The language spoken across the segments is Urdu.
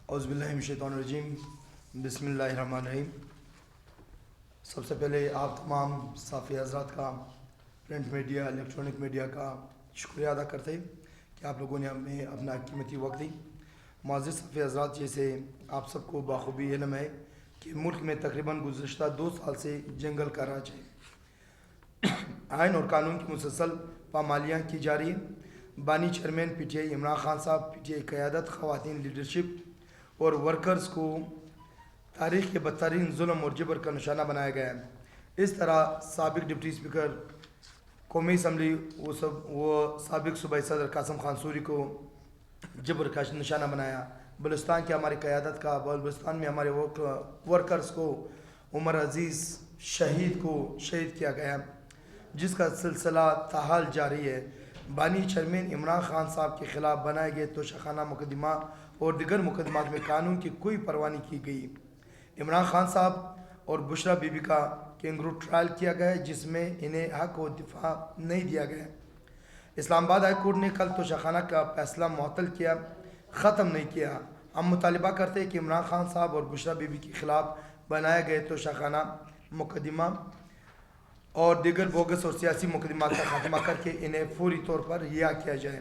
اعوذ باللہ من الشیطان الرجیم، بسم اللہ الرحمن الرحیم۔ سب سے پہلے آپ تمام صحافی حضرات کا، پرنٹ میڈیا، الیکٹرانک میڈیا کا شکریہ ادا کرتے ہیں کہ آپ لوگوں نے ہمیں اپنا قیمتی وقت دی۔ معزز صحافی حضرات، جیسے آپ سب کو بخوبی علم ہے کہ ملک میں تقریباً گزشتہ 2 سال سے جنگل کا راج ہے۔ آئین اور قانون کی مسلسل پامالیاں کی جا رہی ہیں۔ بانی chairman P T I Imran Khan صاحب، پی ٹی آئی قیادت، خواتین لیڈرشپ اور ورکرز کو تاریخ کے بدترین ظلم اور جبر کا نشانہ بنایا گیا ہے۔ اس طرح سابق ڈپٹی اسپیکر قومی اسمبلی وہ سابق صوبائی صدر قاسم خان سوری کو جبر کا نشانہ بنایا۔ بلوچستان کی ہماری قیادت کا، بلوچستان میں ہمارے ورکرز کو، عمر عزیز شہید کو شہید کیا گیا، جس کا سلسلہ تاحال جاری ہے۔ بانی چیئرمین عمران خان صاحب کے خلاف بنائے گئے توشیخانہ مقدمہ اور دیگر مقدمات میں قانون کی کوئی پرواہ نہیں کی گئی۔ عمران خان صاحب اور بشرا بی بی کا کینگرو ٹرائل کیا گیا، جس میں انہیں حق و دفاع نہیں دیا گیا۔ اسلام آباد ہائی کورٹ نے کل توشیخانہ کا فیصلہ معطل کیا، ختم نہیں کیا۔ ہم مطالبہ کرتے ہیں کہ عمران خان صاحب اور بشرا بی بی کے خلاف بنائے گئے توشیخانہ مقدمہ اور دیگر بوگس اور سیاسی مقدمات کا خاتمہ کر کے انہیں فوری طور پر رہا کیا جائے۔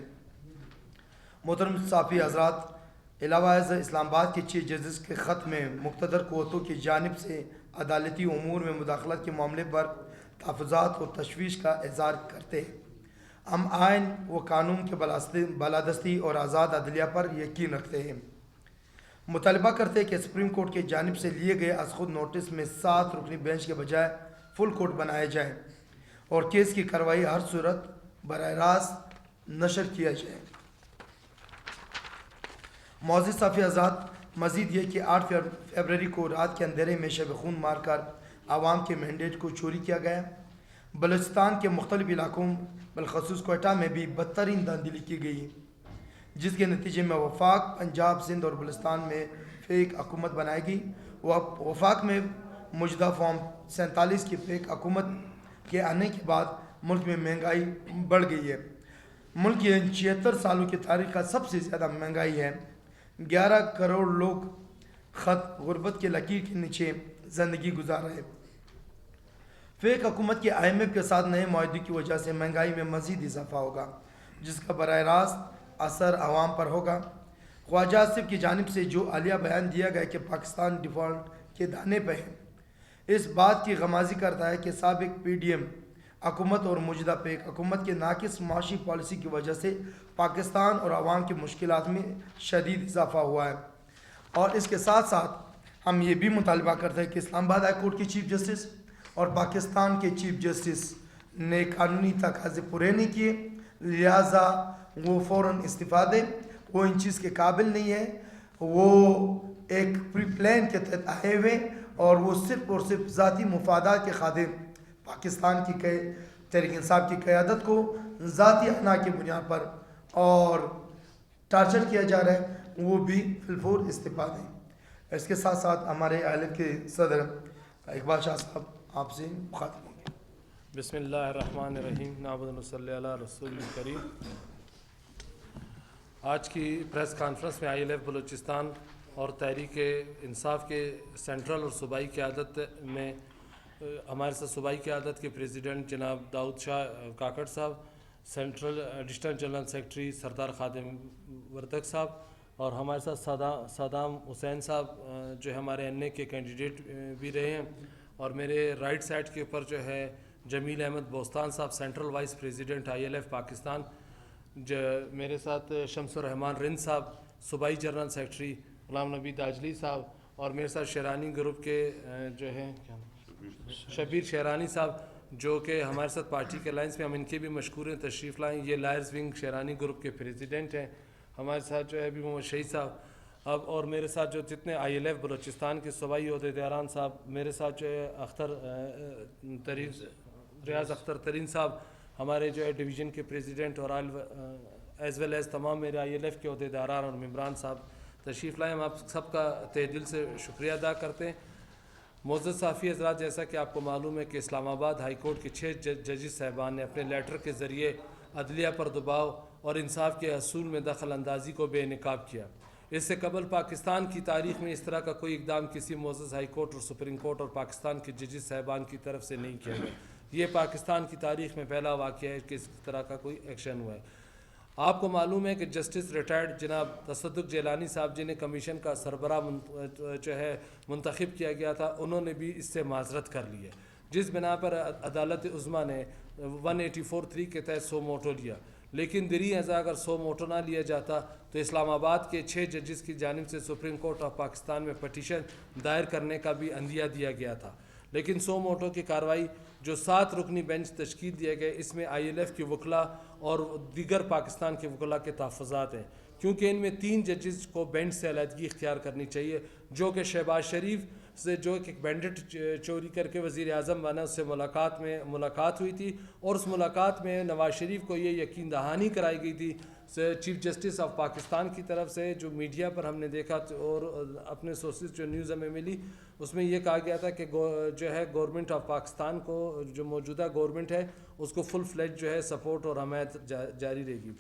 محترم صحافی حضرات، علاوہ ازیں اسلام آباد کے چیف جسٹس کے خط میں مقتدر قوتوں کی جانب سے عدالتی امور میں مداخلت کے معاملے پر تحفظات اور تشویش کا اظہار کرتے ہیں۔ ہم آئین و قانون کے بالادستی اور آزاد عدلیہ پر یقین رکھتے ہیں۔ مطالبہ کرتے ہیں کہ سپریم کورٹ کی جانب سے لیے گئے از خود نوٹس میں 7 رکنی بینچ کے بجائے فل کورٹ بنائے جائیں اور کیس کی کارروائی ہر صورت براہ راست نشر کیا جائے۔ معزز صحافی حضرات، مزید یہ کہ 8 فروری کو رات کے اندھیرے میں شب خون مار کر عوام کے مینڈیٹ کو چوری کیا گیا۔ بلوچستان کے مختلف علاقوں بالخصوص کوئٹہ میں بھی بدترین دھاندلی کی گئی، جس کے نتیجے میں وفاق، پنجاب، سندھ اور بلوچستان میں فیک حکومت بنائی گئی۔ وفاق میں موجودہ فارم 47 کی فیک حکومت کے آنے کے بعد ملک میں مہنگائی بڑھ گئی ہے۔ ملک کی 76 سالوں کی تاریخ کا سب سے زیادہ مہنگائی ہے۔ 11 کروڑ لوگ خط غربت کے لکیر کے نیچے زندگی گزار رہے۔ فیک حکومت کے آئی ایم ایف کے ساتھ نئے معاہدے کی وجہ سے مہنگائی میں مزید اضافہ ہوگا، جس کا براہ راست اثر عوام پر ہوگا۔ خواجہ آصف کی جانب سے جو عالیہ بیان دیا گیا کہ پاکستان ڈیفالٹ کے دانے پہ ہے، اس بات کی غمازی کرتا ہے کہ سابق پی ڈی ایم حکومت اور موجودہ فیک حکومت کے ناقص معاشی پالیسی کی وجہ سے پاکستان اور عوام کی مشکلات میں شدید اضافہ ہوا ہے۔ اور اس کے ساتھ ساتھ ہم یہ بھی مطالبہ کرتے ہیں کہ اسلام آباد ہائی کورٹ کے چیف جسٹس اور پاکستان کے چیف جسٹس نے قانونی تقاضے پورے نہیں کیے، لہٰذا وہ فوراً استعفیٰ دیں۔ وہ ان چیز کے قابل نہیں ہے، وہ ایک پری پلان کے تحت آئے ہوئے اور وہ صرف اور صرف ذاتی مفادات کے خادم پاکستان کی تحریک انصاف کی قیادت کو ذاتی انا کی بنیاد پر اور ٹارچر کیا جا رہا ہے، وہ بھی فی استعفیٰ دیں۔ اس کے ساتھ ساتھ ہمارے آئلف کے صدر اقبال شاہ صاحب آپ سے مخاطب ہوں گے۔ بسم اللہ الرحمن الرحیم، نحمد و نصلی علی رسول الکریم۔ آج کی پریس کانفرنس میں آئی ایل ایف بلوچستان اور تحریک انصاف کے سینٹرل اور صوبائی قیادت میں ہمارے ساتھ صوبائی قیادت کے پریزیڈنٹ جناب داؤد شاہ کاکڑ صاحب، سینٹرل ایڈیشنل جنرل سیکرٹری سردار خادم وردک صاحب اور ہمارے ساتھ صدام حسین صاحب جو ہمارے این اے کے کینڈیڈیٹ بھی رہے ہیں، اور میرے رائٹ سائڈ کے اوپر جو ہے جمیل احمد بوستان صاحب، central vice president I L F Pakistan, میرے ساتھ شمس الرحمان رند صاحب، صوبائی جنرل سیکرٹری غلام نبی داجلی صاحب، اور میرے ساتھ شیرانی گروپ کے جو ہیں شبیر شیرانی صاحب، جو کہ ہمارے ساتھ پارٹی کے لائنس میں، ہم ان کے بھی مشکور ہیں، تشریف لائیں۔ یہ لائرز ونگ شیرانی گروپ کے پریزیڈنٹ ہیں۔ ہمارے ساتھ جو ہے ابھی محمد شہید صاحب، اور میرے ساتھ جو جتنے آئی ایل ایف بلوچستان کے صوبائی عہدیداران صاحب، میرے ساتھ جو ہے ریاض اختر ترین صاحب، ہمارے جو ہے ڈویژن کے پریزیڈنٹ، اور ایز ویل ایز تمام میرے آئی ایل ایف کے عہدیداران اور ممبران صاحب تشریف لائیں۔ ہم آپ سب کا تہ دل سے شکریہ ادا کرتے ہیں۔ معزز صحافی حضرات، جیسا کہ آپ کو معلوم ہے کہ اسلام آباد ہائی کورٹ کے 6 ججز صاحبان نے اپنے لیٹر کے ذریعے عدلیہ پر دباؤ اور انصاف کے حصول میں دخل اندازی کو بے نقاب کیا۔ اس سے قبل پاکستان کی تاریخ میں اس طرح کا کوئی اقدام کسی معزز ہائی کورٹ اور سپریم کورٹ اور پاکستان کے ججز صاحبان کی طرف سے نہیں کیا گیا. یہ پاکستان کی تاریخ میں پہلا واقعہ ہے کہ اس طرح کا کوئی ایکشن ہوا ہے. آپ کو معلوم ہے کہ جسٹس ریٹائرڈ جناب تصدق جیلانی صاحب جنہیں کمیشن کا سربراہ جو ہے منتخب کیا گیا تھا, انہوں نے بھی اس سے معذرت کر لی ہے, جس بنا پر عدالت عظمیٰ نے 184(3) کے تحت سو موٹو لیا. لیکن دری ازاں اگر سو موٹو نہ لیا جاتا تو اسلام آباد کے 6 ججز کی جانب سے سپریم کورٹ آف پاکستان میں پٹیشن دائر کرنے کا بھی عندیہ دیا گیا تھا. لیکن سو موٹو کی کارروائی جو 7 رکنی بینچ تشکیل دیا گیا, اس میں ILF کے وکلاء اور دیگر پاکستان کے وکلاء کے تحفظات ہیں, کیونکہ ان میں 3 ججز کو بینچ سے علیحدگی اختیار کرنی چاہیے, جو کہ شہباز شریف سے جو ایک بینڈٹ چوری کر کے وزیر اعظم بنا, اس سے ملاقات ہوئی تھی, اور اس ملاقات میں نواز شریف کو یہ یقین دہانی کرائی گئی تھی چیف جسٹس آف پاکستان کی طرف سے, جو میڈیا پر ہم نے دیکھا اور اپنے سورسز جو نیوز ہمیں ملی, اس میں یہ کہا گیا تھا کہ جو ہے گورنمنٹ آف پاکستان کو, جو موجودہ گورنمنٹ ہے, اس کو فل فلیج جو ہے سپورٹ اور حمایت جاری رہے گی.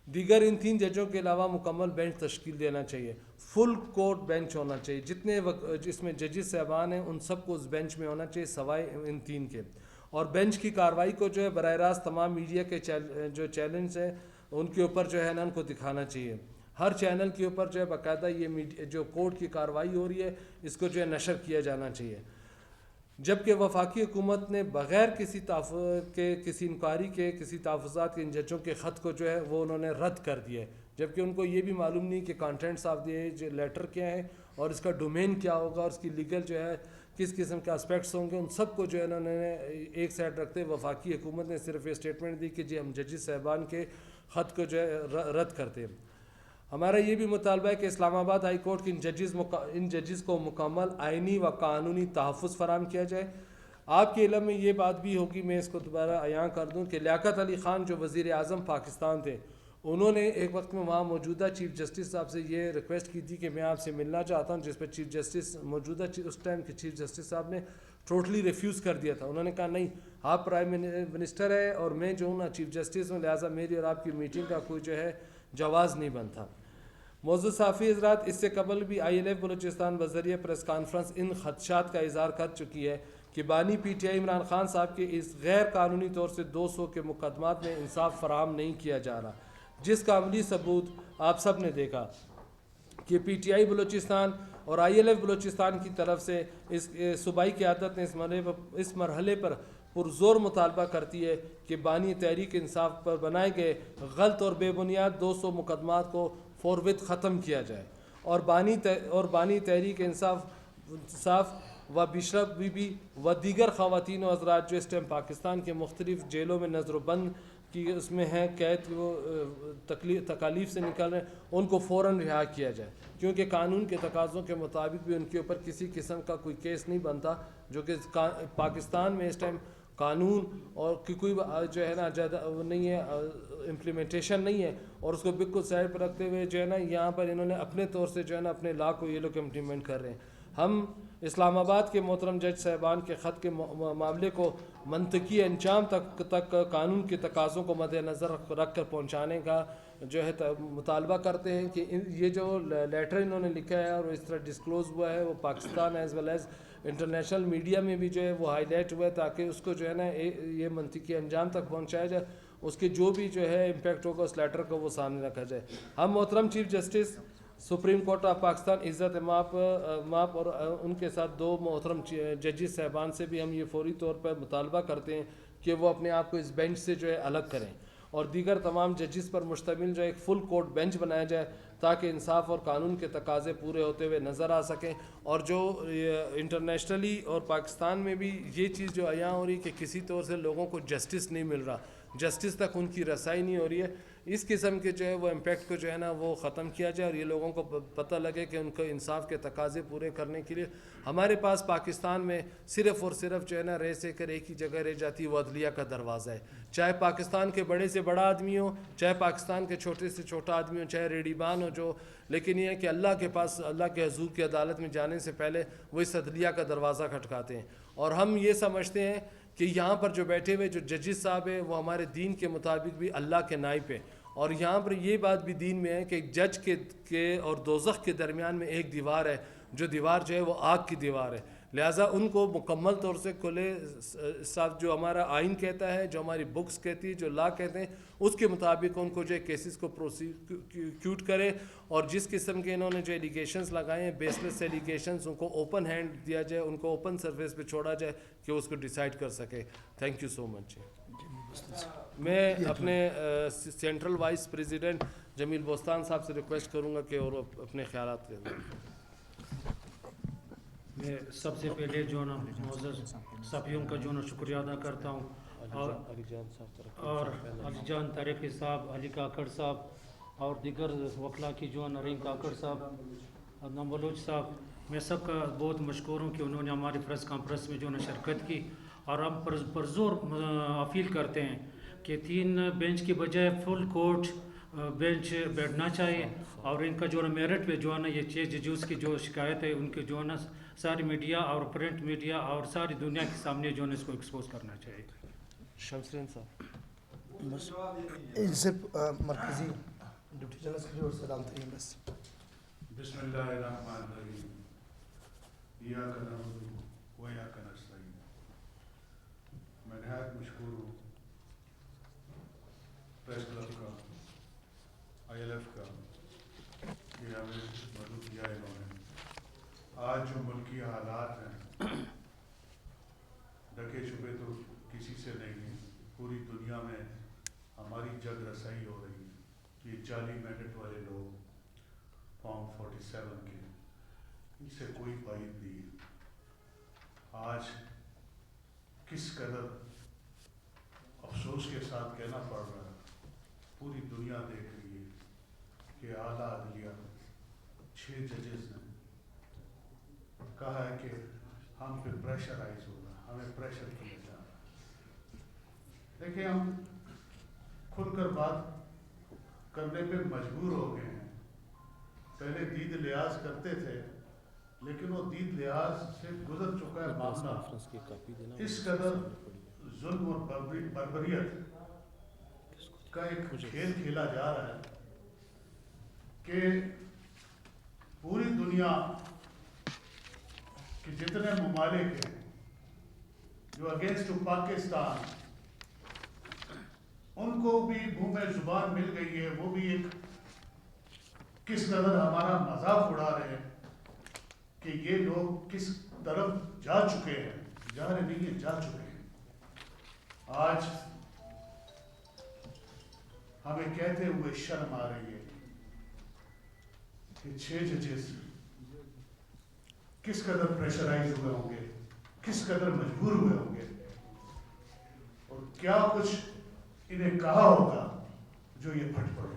دیگر ان 3 ججوں کے علاوہ مکمل بینچ تشکیل دینا چاہیے, فل کورٹ بینچ ہونا چاہیے, جتنے جس میں ججز صاحبان ہیں ان سب کو اس بینچ میں ہونا چاہیے سوائے ان 3 کے. اور بینچ کی کارروائی کو جو ہے براہ راست تمام میڈیا کے جو چینلز ہیں ان کے اوپر جو ہے نا ان کو دکھانا چاہیے. ہر چینل کے اوپر جو ہے باقاعدہ یہ جو کورٹ کی کارروائی ہو رہی ہے اس کو جو ہے نشر کیا جانا چاہیے. جبکہ وفاقی حکومت نے بغیر کسی انکوائری کے کسی تحفظات کے ان ججوں کے خط کو جو ہے وہ انہوں نے رد کر دیا ہے, جبکہ ان کو یہ بھی معلوم نہیں کہ کانٹینٹس آف دی لیٹر کیا ہیں اور اس کا ڈومین کیا ہوگا اور اس کی لیگل جو ہے کس قسم کے اسپیکٹس ہوں گے. ان سب کو جو ہے انہوں نے ایک سائڈ رکھتے وفاقی حکومت نے صرف یہ اسٹیٹمنٹ دی کہ جی ہم ججز صاحبان کے خط کو جو ہے رد کرتے ہیں. ہمارا یہ بھی مطالبہ ہے کہ اسلام آباد ہائی کورٹ کے ان ججز کو مکمل آئینی و قانونی تحفظ فراہم کیا جائے. آپ کے علم میں یہ بات بھی ہوگی, میں اس کو دوبارہ عیاں کر دوں, کہ لیاقت علی خان جو وزیر اعظم پاکستان تھے, انہوں نے ایک وقت میں وہاں موجودہ چیف جسٹس صاحب سے یہ ریکویسٹ کی تھی کہ میں آپ سے ملنا چاہتا ہوں, جس پہ چیف جسٹس موجودہ اس ٹائم کے چیف جسٹس صاحب نے ٹوٹلی ریفیوز کر دیا تھا. انہوں نے کہا نہیں, آپ پرائم منسٹر ہے اور میں جو ہوں نا چیف جسٹس ہوں, لہٰذا میری اور آپ کی میٹنگ کا کوئی جو ہے جواز نہیں بنتا. معزز صحافی حضرات, اس سے قبل بھی ILF بلوچستان بذریعہ پریس کانفرنس ان خدشات کا اظہار کر چکی ہے کہ بانی PTI عمران خان صاحب کے اس غیر قانونی طور سے 200 کے مقدمات میں انصاف فراہم نہیں کیا جا رہا, جس کا عملی ثبوت آپ سب نے دیکھا کہ PTI بلوچستان اور ILF بلوچستان کی طرف سے اس صوبائی قیادت نے اس مرحلے پر پرزور مطالبہ کرتی ہے کہ بانی تحریک انصاف پر بنائے گئے غلط اور بے بنیاد 200 مقدمات کو فوروت ختم کیا جائے, اور بانی تحریک انصاف و بشرف بی بی و دیگر خواتین و حضرات جو اس ٹائم پاکستان کے مختلف جیلوں میں نظر و بند کی اس میں ہیں, قید وہ تکالیف سے نکل رہے ہیں, ان کو فوراً رہا کیا جائے, کیونکہ قانون کے تقاضوں کے مطابق بھی ان کے اوپر کسی قسم کا کوئی کیس نہیں بنتا, جو کہ پاکستان میں اس ٹائم قانون اور کوئی جو ہے نا نہیں ہے, امپلیمنٹیشن نہیں ہے, اور اس کو بالکل سائڈ پر رکھتے ہوئے جو ہے نا یہاں پر انہوں نے اپنے طور سے جو ہے نا اپنے لا کو یہ لوگ امپلیمنٹ کر رہے ہیں. ہم اسلام آباد کے محترم جج صاحبان کے خط کے معاملے کو منطقی انجام تک قانون کے تقاضوں کو مد نظر رکھ کر پہنچانے کا جو ہے مطالبہ کرتے ہیں کہ یہ جو لیٹر انہوں نے لکھا ہے اور اس طرح ڈسکلوز ہوا ہے وہ Pakistan as well as international media میں بھی جو ہے وہ ہائی لائٹ ہوا ہے, تاکہ اس کو جو ہے نا یہ منطقی انجام تک پہنچایا جائے, اس کے جو بھی جو ہے امپیکٹ ہوگا اس لیٹر کو وہ سامنے رکھا جائے. ہم محترم chief justice supreme court of Pakistan عزت ماپ اور ان کے ساتھ 2 محترم ججز صاحبان سے بھی ہم یہ فوری طور پر مطالبہ کرتے ہیں کہ وہ اپنے آپ کو اس بینچ سے جو ہے الگ کریں, اور دیگر تمام ججز پر مشتمل جو ایک فل کورٹ بینچ بنایا جائے, تاکہ انصاف اور قانون کے تقاضے پورے ہوتے ہوئے نظر آ سکیں. اور جو انٹرنیشنلی اور پاکستان میں بھی یہ چیز جو عیاں ہو رہی کہ کسی طور سے لوگوں کو جسٹس نہیں مل رہا, جسٹس تک ان کی رسائی نہیں ہو رہی ہے, اس قسم کے جو ہے وہ امپیکٹ کو جو ہے نا وہ ختم کیا جائے, اور یہ لوگوں کو پتہ لگے کہ ان کو انصاف کے تقاضے پورے کرنے کے لیے ہمارے پاس پاکستان میں صرف اور صرف جو ہے نا رہ سے کر ایک ہی جگہ رہ جاتی وہ عدلیہ کا دروازہ ہے, چاہے پاکستان کے بڑے سے بڑا آدمی ہو, چاہے پاکستان کے چھوٹے سے چھوٹا آدمی ہو, چاہے ریڈی بان ہو جو, لیکن یہ ہے کہ اللہ کے پاس اللہ کے حضور کی عدالت میں جانے سے پہلے وہ اس عدلیہ کا دروازہ کھٹکاتے ہیں. اور ہم یہ سمجھتے ہیں کہ یہاں پر جو بیٹھے ہوئے جو ججز صاحب ہیں وہ ہمارے دین کے مطابق بھی اللہ کے نائب ہیں, اور یہاں پر یہ بات بھی دین میں ہے کہ ایک جج کے اور دوزخ کے درمیان میں ایک دیوار ہے، جو دیوار جو ہے وہ آگ کی دیوار ہے، لہٰذا ان کو مکمل طور سے کھلے صاف جو ہمارا آئین کہتا ہے، جو ہماری بکس کہتی ہے، جو لا کہتے ہیں، اس کے مطابق ان کو جو ہے کیسز کو پروسیکیوٹ کرے، اور جس قسم کے انہوں نے جو ایلیگیشنز لگائے ہیں بیس لیس ایلیگیشنز، ان کو اوپن ہینڈ دیا جائے، ان کو اوپن سرفیس پہ چھوڑا جائے کہ اس کو ڈیسائیڈ کر سکے. تھینک یو سو مچ. میں اپنے سینٹرل وائس پریزیڈنٹ جمیل بوستان صاحب سے ریکویسٹ کروں گا کہ اور اپنے خیالات دیں. میں سب سے پہلے جو نا معزز صفیوں کا جو نا شکریہ ادا کرتا ہوں، اور علی جان تاریخی صاحب، علی کاکڑ صاحب اور دیگر وکلا کی جو نرین کاکڑ صاحب، نمبلوچ صاحب، میں سب کا بہت مشکور ہوں کہ انہوں نے ہماری پریس کانفرنس میں جو نا شرکت کی. اور ہم پرزور اپیل کرتے ہیں کہ 3 بینچ کی بجائے فل کورٹ بینچ بیٹھنا چاہیے، اور ان کا جو ہے میرٹ پہ جو ہے نا یہ 6 ججوز کی جو شکایت ہے ان کے جو ہے نا ساری میڈیا اور پرنٹ میڈیا اور ساری دنیا کے سامنے جو ہے نا اس کو ایکسپوز کرنا چاہیے. شمسرین صاحب. بس ان سے مرکزی ڈپٹی جنرل سیکرٹری اور سلام ترین. بس بسم اللہ الرحمن الرحیم. ایاک نعبد و ایاک نستعین. میں نہایت مشکور ہوں پریس کلب کا، ILF کا، کہ ہمیں مدد کیا انہوں نے. آج جو ملکی حالات ہیں، ڈھکے چھپے تو کسی سے نہیں ہیں، پوری دنیا میں ہماری جگ رسائی ہو رہی ہے. یہ 40 مینڈیٹ والے لوگ فارم 47 کے، ان سے کوئی بعید نہیں ہے. آج کس قدر افسوس کے ساتھ کہنا پڑ رہا ہے، پوری دنیا دیکھ رہی ہے کہ اعلیٰ عدلیہ 6 ججز نے کہا ہے کہ ہم پہ پریشرائز ہوگا، ہمیں پریشر کیا جا رہا ہے. دیکھیں، ہم کھل کر بات کرنے پہ مجبور ہو گئے ہیں. پہلے دید لحاظ کرتے تھے، لیکن وہ دید لحاظ سے گزر چکا ہے معاملہ. اس قدر ظلم اور بربریت کا ایک کھیل کھیلا جا رہا ہے کہ پوری دنیا کہ جتنے ممالک ہیں جو اگینسٹ پاکستان، ان کو بھی منہ زبان مل گئی ہے. وہ بھی ایک کس قدر ہمارا مذاق اڑا رہے ہیں کہ یہ لوگ کس طرف جا چکے ہیں. جا رہے نہیں ہیں، جا چکے ہیں. آج ہمیں کہتے ہوئے شرم آ رہی ہے کہ 6 ججز کس قدر پریشرائز ہوئے ہوں گے، کس قدر مجبور ہوئے ہوں گے، اور کیا کچھ انہیں کہا ہوگا جو یہ پھٹ پڑے.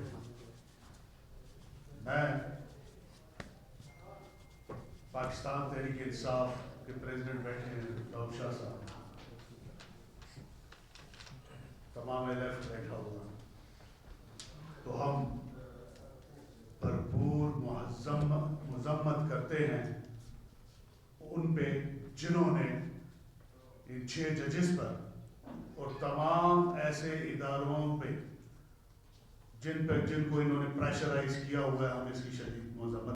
میں پاکستان تحریک انصاف کے پریزیڈنٹ بیٹھے ہیں داؤد شاہ صاحب، تمام ایلیف بیٹھا ہوا، تو ہم بھرپور مذمت کرتے ہیں ان پہ جنہوں نے ان 6 ججز پر اور تمام ایسے اداروں پہ جن کو انہوں نے پریشرائز کیا ہوا ہے. ہم اس کی شدید مذمت